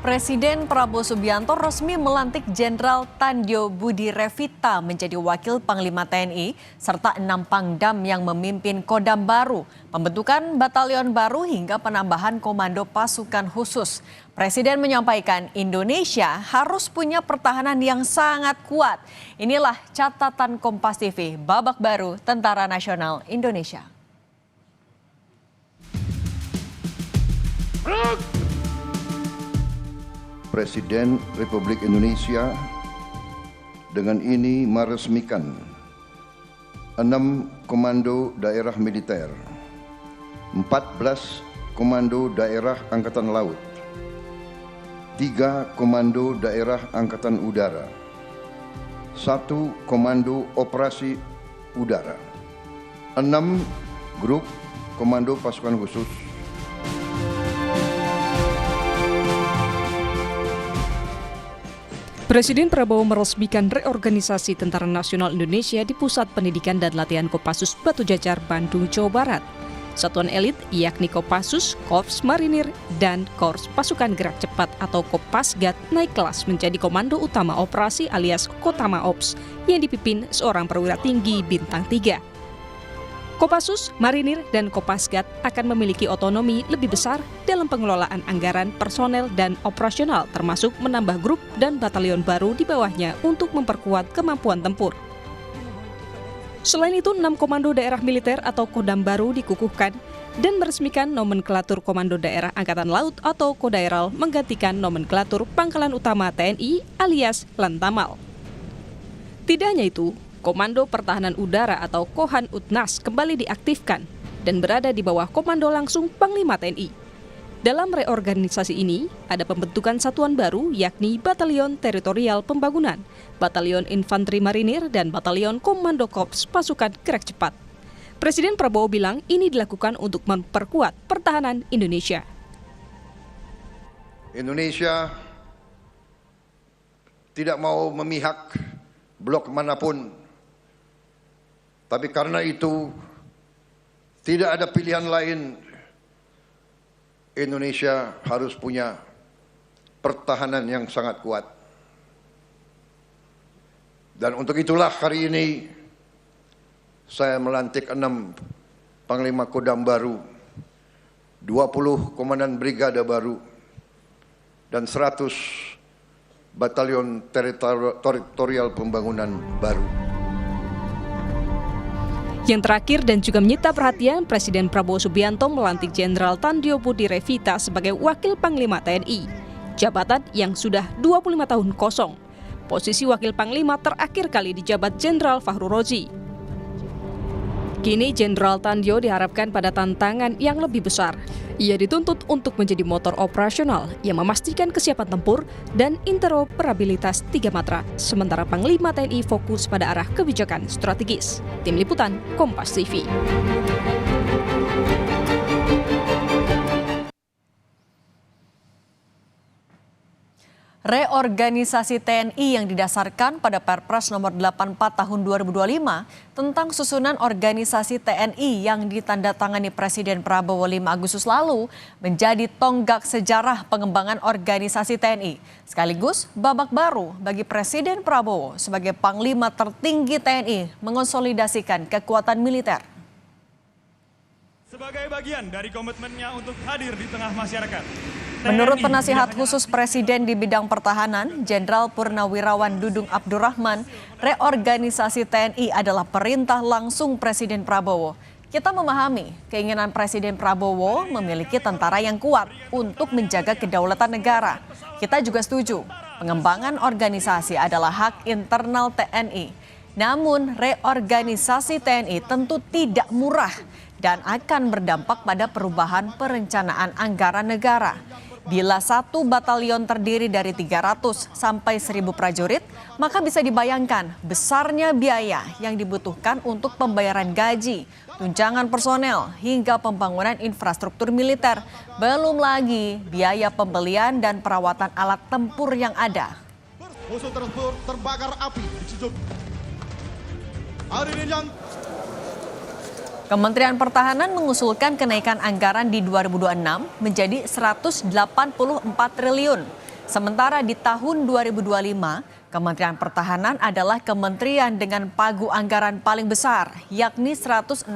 Presiden Prabowo Subianto resmi melantik Jenderal Tandjo Budi Revita menjadi Wakil Panglima TNI serta 6 Pangdam yang memimpin Kodam baru, pembentukan batalion baru hingga penambahan komando pasukan khusus. Presiden menyampaikan Indonesia harus punya pertahanan yang sangat kuat. Inilah catatan Kompas TV, babak baru Tentara Nasional Indonesia. Presiden Republik Indonesia dengan ini meresmikan 6 komando daerah militer, 14 komando daerah angkatan laut, 3 komando daerah angkatan udara, 1 komando operasi udara, 6 grup komando pasukan khusus, Presiden Prabowo meresmikan reorganisasi Tentara Nasional Indonesia di Pusat Pendidikan dan Latihan Kopassus Batu Jajar, Bandung, Jawa Barat. Satuan elit yakni Kopassus, Korps Marinir, dan Korps Pasukan Gerak Cepat atau Kopasgat naik kelas menjadi Komando Utama Operasi alias Kotama Ops yang dipimpin seorang perwira tinggi bintang 3. Kopassus, Marinir, dan Kopasgat akan memiliki otonomi lebih besar dalam pengelolaan anggaran, personel, dan operasional termasuk menambah grup dan batalion baru di bawahnya untuk memperkuat kemampuan tempur. Selain itu, 6 komando daerah militer atau Kodam baru dikukuhkan dan meresmikan nomenklatur Komando Daerah Angkatan Laut atau Kodaeral menggantikan nomenklatur Pangkalan Utama TNI alias Lantamal. Tidak hanya itu, Komando Pertahanan Udara atau Kohan Utnas kembali diaktifkan dan berada di bawah komando langsung Panglima TNI. Dalam reorganisasi ini, ada pembentukan satuan baru yakni Batalion Teritorial Pembangunan, Batalion Infanteri Marinir, dan Batalion Komando Korps Pasukan Gerak Cepat. Presiden Prabowo bilang ini dilakukan untuk memperkuat pertahanan Indonesia. Indonesia tidak mau memihak blok manapun. Tapi karena itu tidak ada pilihan lain, Indonesia harus punya pertahanan yang sangat kuat. Dan untuk itulah hari ini saya melantik 6 Panglima Kodam baru, 20 Komandan Brigade baru, dan 100 Batalion Teritorial Pembangunan baru. Yang terakhir dan juga menyita perhatian, Presiden Prabowo Subianto melantik Jenderal Tandjo Budi Revita sebagai Wakil Panglima TNI, jabatan yang sudah 25 tahun kosong. Posisi Wakil Panglima terakhir kali dijabat Jenderal Fahru Rozi. Kini Jenderal Tandjo diharapkan pada tantangan yang lebih besar. Ia dituntut untuk menjadi motor operasional yang memastikan kesiapan tempur dan interoperabilitas 3 matra, sementara Panglima TNI fokus pada arah kebijakan strategis. Tim Liputan, Kompas TV. Reorganisasi TNI yang didasarkan pada Perpres nomor 84 tahun 2025 tentang susunan organisasi TNI yang ditandatangani Presiden Prabowo 5 Agustus lalu menjadi tonggak sejarah pengembangan organisasi TNI. Sekaligus babak baru bagi Presiden Prabowo sebagai Panglima tertinggi TNI mengonsolidasikan kekuatan militer. Sebagai bagian dari komitmennya untuk hadir di tengah masyarakat. Menurut penasihat khusus Presiden di bidang pertahanan, Jenderal Purnawirawan Dudung Abdurrahman, reorganisasi TNI adalah perintah langsung Presiden Prabowo. Kita memahami keinginan Presiden Prabowo memiliki tentara yang kuat untuk menjaga kedaulatan negara. Kita juga setuju, pengembangan organisasi adalah hak internal TNI. Namun, reorganisasi TNI tentu tidak murah dan akan berdampak pada perubahan perencanaan anggaran negara. Bila satu batalion terdiri dari 300 sampai 1.000 prajurit, maka bisa dibayangkan besarnya biaya yang dibutuhkan untuk pembayaran gaji, tunjangan personel, hingga pembangunan infrastruktur militer. Belum lagi biaya pembelian dan perawatan alat tempur yang ada. Musuh terbakar api di Cijuk. Kementerian Pertahanan mengusulkan kenaikan anggaran di 2026 menjadi 184 triliun. Sementara di tahun 2025, Kementerian Pertahanan adalah kementerian dengan pagu anggaran paling besar, yakni 166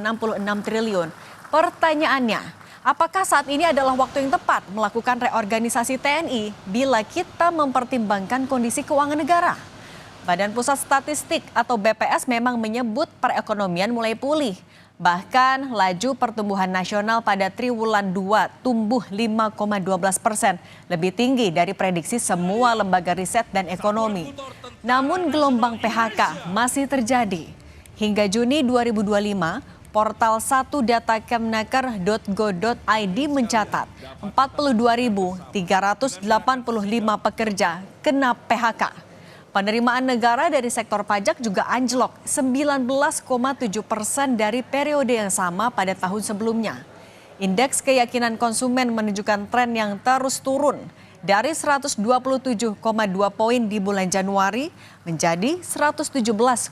triliun. Pertanyaannya, apakah saat ini adalah waktu yang tepat melakukan reorganisasi TNI bila kita mempertimbangkan kondisi keuangan negara? Badan Pusat Statistik atau BPS memang menyebut perekonomian mulai pulih. Bahkan laju pertumbuhan nasional pada triwulan 2 tumbuh 5,12%, lebih tinggi dari prediksi semua lembaga riset dan ekonomi. Namun gelombang PHK masih terjadi. Hingga Juni 2025, portal 1datakemnaker.go.id mencatat 42.385 pekerja kena PHK. Penerimaan negara dari sektor pajak juga anjlok 19,7% dari periode yang sama pada tahun sebelumnya. Indeks keyakinan konsumen menunjukkan tren yang terus turun dari 127,2 poin di bulan Januari menjadi 117,8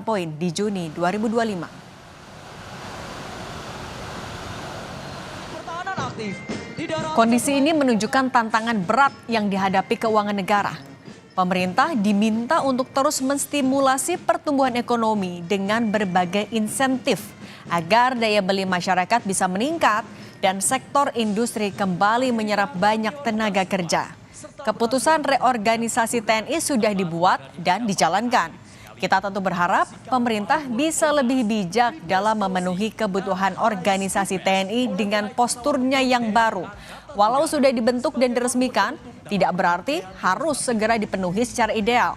poin di Juni 2025. Kondisi ini menunjukkan tantangan berat yang dihadapi keuangan negara. Pemerintah diminta untuk terus menstimulasi pertumbuhan ekonomi dengan berbagai insentif agar daya beli masyarakat bisa meningkat dan sektor industri kembali menyerap banyak tenaga kerja. Keputusan reorganisasi TNI sudah dibuat dan dijalankan. Kita tentu berharap pemerintah bisa lebih bijak dalam memenuhi kebutuhan organisasi TNI dengan posturnya yang baru. Walau sudah dibentuk dan diresmikan, tidak berarti harus segera dipenuhi secara ideal.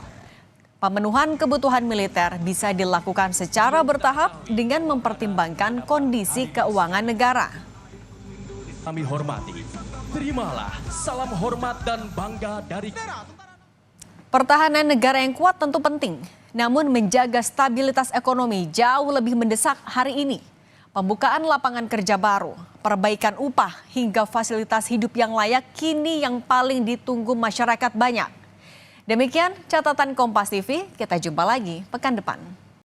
Pemenuhan kebutuhan militer bisa dilakukan secara bertahap dengan mempertimbangkan kondisi keuangan negara. Kami hormati, terimalah salam hormat dan bangga dari... Pertahanan negara yang kuat tentu penting, namun menjaga stabilitas ekonomi jauh lebih mendesak hari ini. Pembukaan lapangan kerja baru, perbaikan upah, hingga fasilitas hidup yang layak kini yang paling ditunggu masyarakat banyak. Demikian catatan Kompas TV, kita jumpa lagi pekan depan.